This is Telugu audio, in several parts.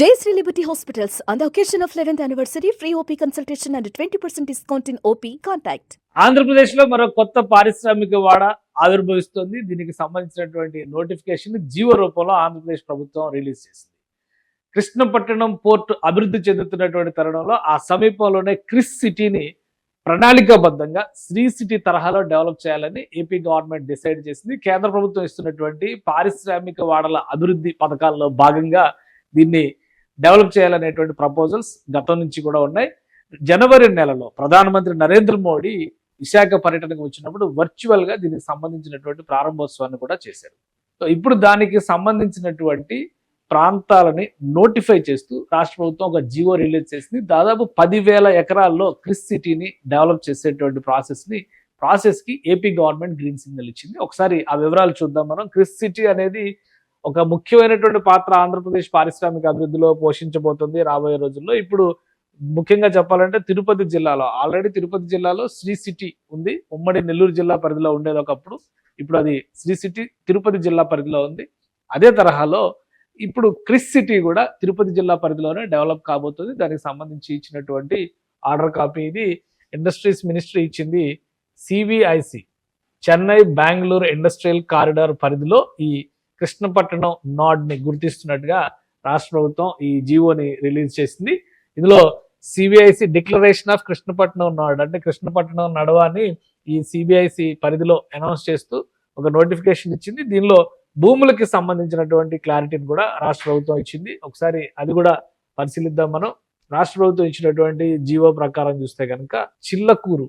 Jayashree Liberty Hospitals, on the occasion of 11th anniversary, free OP consultation and 20% discount in OP. Contact. ఆంధ్రప్రదేశ్లో మరో కొత్త పారిశ్రామిక వాడ ఆవిర్భవిస్తోంది. దీనికి సంబంధించినటువంటి నోటిఫికేషన్ జీవో రూపంలో ఆంధ్రప్రదేశ్ ప్రభుత్వం రిలీజ్ చేసింది. కృష్ణపట్టణం పోర్టు అభివృద్ధి చెందుతున్నటువంటి తరుణంలో ఆ సమీపంలోనే క్రిస్ సిటీని ప్రణాళికాబద్ధంగా శ్రీ సిటీ తరహాలో డెవలప్ చేయాలని ఏపీ గవర్నమెంట్ డిసైడ్ చేసింది. కేంద్ర ప్రభుత్వం ఇస్తున్నటువంటి పారిశ్రామిక వాడల అభివృద్ధి పథకాల్లో భాగంగా దీన్ని డెవలప్ చేయాలనేటువంటి ప్రపోజల్స్ గతం నుంచి కూడా ఉన్నాయి. జనవరి నెలలో ప్రధానమంత్రి నరేంద్ర మోడీ విశాఖ పర్యటనకు వచ్చినప్పుడు వర్చువల్ గా దీనికి సంబంధించినటువంటి ప్రారంభోత్సవాన్ని కూడా చేశారు. సో ఇప్పుడు దానికి సంబంధించినటువంటి ప్రాంతాలని నోటిఫై చేస్తూ రాష్ట్ర ప్రభుత్వం ఒక జీవో రిలీజ్ చేసింది. దాదాపు 10,000 ఎకరాల్లో క్రిస్ సిటీని డెవలప్ చేసేటువంటి ప్రాసెస్ కి ఏపీ గవర్నమెంట్ గ్రీన్ సిగ్నల్ ఇచ్చింది. ఒకసారి ఆ వివరాలు చూద్దాం మనం. క్రిస్ సిటీ అనేది ఒక ముఖ్యమైనటువంటి పాత్ర ఆంధ్రప్రదేశ్ పారిశ్రామిక అభివృద్ధిలో పోషించబోతుంది రాబోయే రోజుల్లో. ఇప్పుడు ముఖ్యంగా చెప్పాలంటే తిరుపతి జిల్లాలో ఆల్రెడీ తిరుపతి జిల్లాలో శ్రీ సిటీ ఉంది. ఉమ్మడి నెల్లూరు జిల్లా పరిధిలో ఉండేది ఒకప్పుడు. ఇప్పుడు అది శ్రీ సిటీ తిరుపతి జిల్లా పరిధిలో ఉంది. అదే తరహాలో ఇప్పుడు క్రిస్ సిటీ కూడా తిరుపతి జిల్లా పరిధిలోనే డెవలప్ కాబోతుంది. దానికి సంబంధించి ఇచ్చినటువంటి ఆర్డర్ కాపీ ఇది ఇండస్ట్రీస్ మినిస్ట్రీ ఇచ్చింది. సివిఐసి చెన్నై బెంగళూరు ఇండస్ట్రియల్ కారిడార్ పరిధిలో ఈ కృష్ణపట్టణం నాడ్ ని గుర్తిస్తున్నట్టుగా రాష్ట్ర ప్రభుత్వం ఈ జీవోని రిలీజ్ చేసింది. ఇందులో సిబిఐసి డిక్లరేషన్ ఆఫ్ కృష్ణపట్నం నాడ్ అంటే కృష్ణపట్నం నడవాని ఈ సిబిఐసి పరిధిలో అనౌన్స్ చేస్తూ ఒక నోటిఫికేషన్ ఇచ్చింది. దీనిలో భూములకి సంబంధించినటువంటి క్లారిటీని కూడా రాష్ట్ర ప్రభుత్వం ఇచ్చింది. ఒకసారి అది కూడా పరిశీలిద్దాం మనం. రాష్ట్ర ప్రభుత్వం ఇచ్చినటువంటి జీవో ప్రకారం చూస్తే కనుక చిల్లకూరు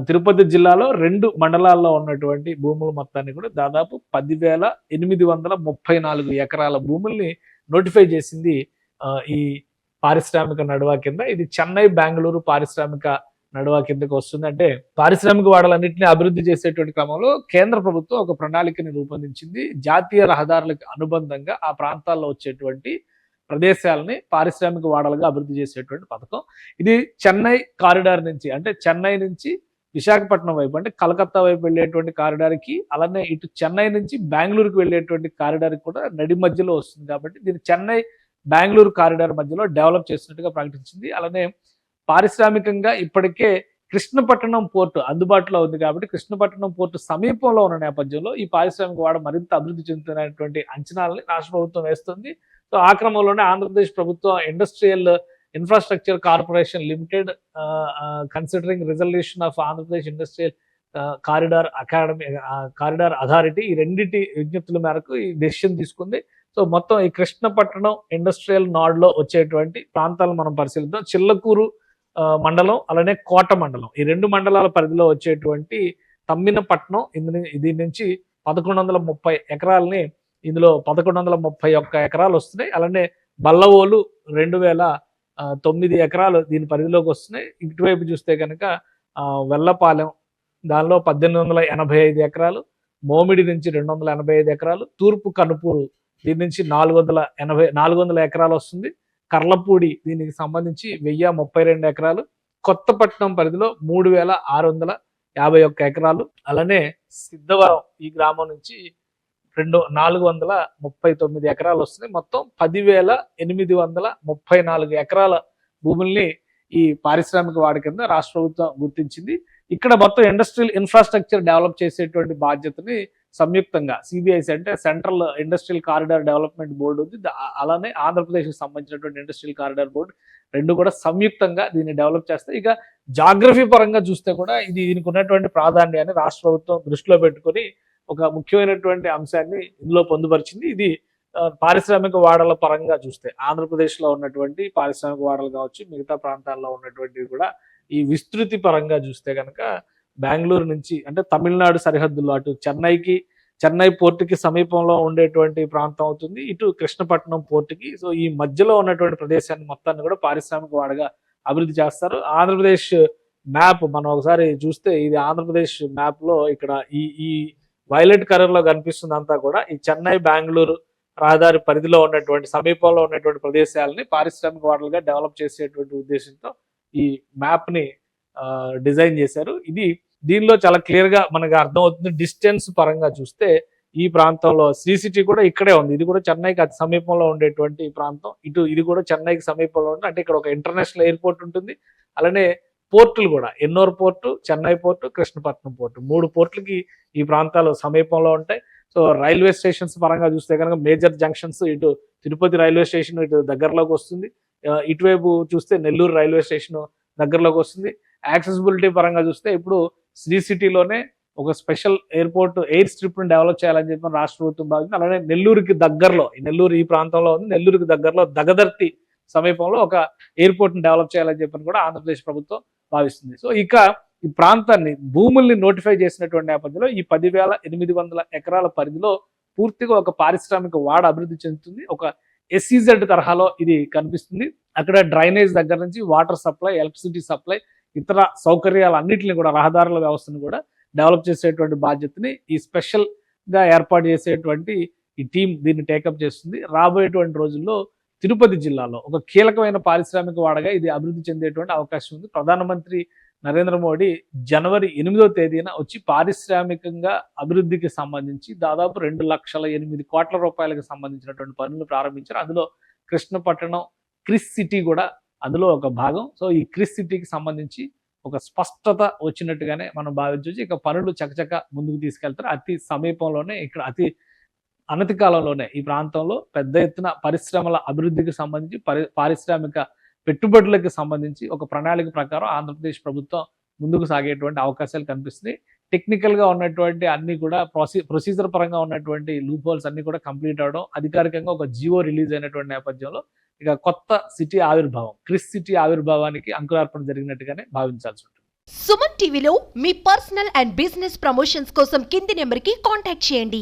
తిరుపతి జిల్లాలో 2 మండలాల్లో ఉన్నటువంటి భూముల మొత్తాన్ని కూడా దాదాపు 10,834 ఎకరాల భూముల్ని నోటిఫై చేసింది ఈ పారిశ్రామిక నడువా కింద. ఇది చెన్నై బెంగళూరు పారిశ్రామిక నడువా కిందకి వస్తుంది. అంటే పారిశ్రామిక వాడలన్నింటినీ అభివృద్ధి చేసేటువంటి క్రమంలో కేంద్ర ప్రభుత్వం ఒక ప్రణాళికని రూపొందించింది. జాతీయ రహదారులకు అనుబంధంగా ఆ ప్రాంతాల్లో వచ్చేటువంటి ప్రదేశాలని పారిశ్రామిక వాడలుగా అభివృద్ధి చేసేటువంటి పథకం. ఇది చెన్నై కారిడార్ నుంచి అంటే చెన్నై నుంచి విశాఖపట్నం వైపు అంటే కలకత్తా వైపు వెళ్ళేటువంటి కారిడార్కి, అలానే ఇటు చెన్నై నుంచి బెంగళూరుకి వెళ్ళేటువంటి కారిడార్కి కూడా నడి మధ్యలో వస్తుంది. కాబట్టి దీన్ని చెన్నై బెంగళూరు కారిడార్ మధ్యలో డెవలప్ చేసినట్టుగా ప్రకటించింది. అలానే పారిశ్రామికంగా ఇప్పటికే కృష్ణపట్టణం పోర్టు అందుబాటులో ఉంది. కాబట్టి కృష్ణపట్టణం పోర్టు సమీపంలో ఉన్న నేపథ్యంలో ఈ పారిశ్రామిక వాడ మరింత అభివృద్ధి చెందుతున్నటువంటి అంచనాలని రాష్ట్ర ప్రభుత్వం వేస్తుంది. సో ఆ క్రమంలోనే ఆంధ్రప్రదేశ్ ప్రభుత్వం industrial infrastructure corporation limited considering resolution of Andhra Pradesh industrial corridor authority ఈ రెండింటి విజ్ఞప్తుల మేరకు ఈ డెసిషన్ తీసుకుంది. సో మొత్తం ఈ కృష్ణపట్టణం ఇండస్ట్రియల్ నాడ్ లో వచ్చేటువంటి ప్రాంతాలను మనం పరిశీలిద్దాం. చిల్లకూరు మండలం అలానే కోట మండలం ఈ 2 మండలాల పరిధిలో వచ్చేటువంటి తమ్మినపట్నం దీని నుంచి 1130 ఎకరాలని ఇందులో 1131 ఎకరాలు వస్తున్నాయి. అలానే బల్లవోలు 2009 ఎకరాలు దీని పరిధిలోకి వస్తున్నాయి. ఇటువైపు చూస్తే కనుక వెల్లపాలెం దానిలో 1885 ఎకరాలు, మోమిడి నుంచి 285 ఎకరాలు, తూర్పు కనుపూరు దీని నుంచి 400 ఎకరాలు వస్తుంది. కర్లపూడి దీనికి సంబంధించి 1032 ఎకరాలు, కొత్తపట్నం పరిధిలో 3651 ఎకరాలు, అలానే సిద్ధవరం ఈ గ్రామం నుంచి 439 ఎకరాలు వస్తున్నాయి. మొత్తం 10,834 ఎకరాల భూముల్ని ఈ పారిశ్రామిక వాడ కింద రాష్ట్ర ప్రభుత్వం గుర్తించింది. ఇక్కడ మొత్తం ఇండస్ట్రియల్ ఇన్ఫ్రాస్ట్రక్చర్ డెవలప్ చేసేటువంటి బాధ్యతని సంయుక్తంగా సిబిఐసి అంటే central industrial corridor development board ఉంది. అలానే ఆంధ్రప్రదేశ్కి సంబంధించినటువంటి ఇండస్ట్రియల్ కారిడార్ బోర్డు 2 కూడా సంయుక్తంగా దీన్ని డెవలప్ చేస్తాయి. ఇక జాగ్రఫీ పరంగా చూస్తే కూడా దీనికి ఉన్నటువంటి ప్రాధాన్యాన్ని రాష్ట్ర ప్రభుత్వం దృష్టిలో పెట్టుకొని ఒక ముఖ్యమైనటువంటి అంశాన్ని ఇందులో పొందుపరిచింది. ఇది పారిశ్రామిక వాడల పరంగా చూస్తే ఆంధ్రప్రదేశ్ లో ఉన్నటువంటి పారిశ్రామిక వాడలు కావచ్చు, మిగతా ప్రాంతాల్లో ఉన్నటువంటివి కూడా ఈ విస్తృతి పరంగా చూస్తే కనుక బెంగళూరు నుంచి అంటే తమిళనాడు సరిహద్దుల్లో అటు చెన్నై పోర్టుకి సమీపంలో ఉండేటువంటి ప్రాంతం అవుతుంది, ఇటు కృష్ణపట్నం పోర్టుకి. సో ఈ మధ్యలో ఉన్నటువంటి ప్రదేశాన్ని మొత్తాన్ని కూడా పారిశ్రామిక వాడగా అభివృద్ధి చేస్తారు. ఆంధ్రప్రదేశ్ మ్యాప్ మనం ఒకసారి చూస్తే ఇది ఆంధ్రప్రదేశ్ మ్యాప్ లో ఇక్కడ ఈ వైలెట్ కలర్ లో కనిపిస్తుంది అంతా కూడా ఈ చెన్నై బెంగళూరు రహదారి పరిధిలో ఉన్నటువంటి సమీపంలో ఉన్నటువంటి ప్రదేశాలని పారిశ్రామిక వాడలుగా డెవలప్ చేసేటువంటి ఉద్దేశంతో ఈ మ్యాప్ ని డిజైన్ చేశారు. దీనిలో చాలా క్లియర్ గా మనకు అర్థమవుతుంది. డిస్టెన్స్ పరంగా చూస్తే ఈ ప్రాంతంలో శ్రీ సిటీ కూడా ఇక్కడే ఉంది. ఇది కూడా చెన్నైకి అతి సమీపంలో ఉండేటువంటి ప్రాంతం. ఇది కూడా చెన్నైకి సమీపంలో ఉంది. అంటే ఇక్కడ ఒక ఇంటర్నేషనల్ ఎయిర్పోర్ట్ ఉంటుంది. అలానే పోర్టులు కూడా Ennore port, Chennai port, Krishnapatnam port 3 పోర్టులకి ఈ ప్రాంతాలు సమీపంలో ఉంటాయి. సో రైల్వే స్టేషన్స్ పరంగా చూస్తే కనుక మేజర్ జంక్షన్స్ ఇటు తిరుపతి రైల్వే స్టేషన్ ఇటు దగ్గరలోకి వస్తుంది. ఇటువైపు చూస్తే నెల్లూరు రైల్వే స్టేషన్ దగ్గరలోకి వస్తుంది. యాక్సెసిబిలిటీ పరంగా చూస్తే ఇప్పుడు శ్రీ సిటీలోనే ఒక స్పెషల్ ఎయిర్ స్ట్రిప్ ను డెవలప్ చేయాలని చెప్పి రాష్ట్ర ప్రభుత్వం భావించింది. అలానే నెల్లూరుకి దగ్గరలో, నెల్లూరు ఈ ప్రాంతంలో ఉంది, నెల్లూరుకి దగ్గరలో దగదర్తి సమీపంలో ఒక ఎయిర్పోర్ట్ ని డెవలప్ చేయాలని చెప్పని కూడా ఆంధ్రప్రదేశ్ ప్రభుత్వం భావిస్తుంది. సో ఇక ఈ ప్రాంతాన్ని భూముల్ని నోటిఫై చేసినటువంటి నేపథ్యంలో ఈ 10,800 ఎకరాల పరిధిలో పూర్తిగా ఒక పారిశ్రామిక వాడ అభివృద్ధి చెందుతుంది. ఒక ఎస్ఈజెడ్ తరహాలో ఇది కనిపిస్తుంది. అక్కడ డ్రైనేజ్ దగ్గర నుంచి వాటర్ సప్లై, ఎలక్ట్రిసిటీ సప్లై, ఇతర సౌకర్యాలు అన్నింటినీ కూడా రహదారుల వ్యవస్థను కూడా డెవలప్ చేసేటువంటి బాధ్యతని ఈ స్పెషల్ గా ఏర్పాటు చేసేటువంటి ఈ టీం దీన్ని టేకప్ చేస్తుంది. రాబోయేటువంటి రోజుల్లో తిరుపతి జిల్లాలో ఒక కీలకమైన పారిశ్రామిక వాడగా ఇది అభివృద్ధి చెందేటువంటి అవకాశం ఉంది. ప్రధానమంత్రి నరేంద్ర మోడీ జనవరి 8వ తేదీన వచ్చి పారిశ్రామికంగా అభివృద్ధికి సంబంధించి దాదాపు 2,08 కోట్ల రూపాయలకు సంబంధించినటువంటి పనులు ప్రారంభించారు. అందులో కృష్ణపట్టణం క్రిస్ సిటీ కూడా అందులో ఒక భాగం. సో ఈ క్రిస్ సిటీకి సంబంధించి ఒక స్పష్టత వచ్చినట్టుగానే మనం భావించవచ్చు. ఇక పనులు చకచక ముందుకు తీసుకెళ్తారు. అతి సమీపంలోనే ఇక్కడ అనతి కాలంలోనే ఈ ప్రాంతంలో పెద్ద ఎత్తున పరిశ్రమల అభివృద్ధికి సంబంధించి పారిశ్రామిక పెట్టుబడులకు సంబంధించి ఒక ప్రణాళిక ప్రకారం ఆంధ్రప్రదేశ్ ప్రభుత్వం ముందుకు సాగేటువంటి అవకాశాలు కనిపిస్తున్నాయి. టెక్నికల్ గా ఉన్నటువంటి అన్ని కూడా ప్రొసీజర్ పరంగా ఉన్నటువంటి లూప్ హోల్స్ అన్ని కూడా కంప్లీట్ అవడం, అధికారికంగా ఒక జియో రిలీజ్ అయినటువంటి నేపథ్యంలో ఇక కొత్త సిటీ ఆవిర్భావం, క్రిస్ సిటీ ఆవిర్భావానికి అంకురార్పణ జరిగినట్టుగానే భావించాల్సి ఉంటుంది. సుమన్ టీవీలో మీ పర్సనల్ అండ్ బిజినెస్ ప్రమోషన్స్ కోసం కింది నెంబర్కి కాంటాక్ట్ చేయండి.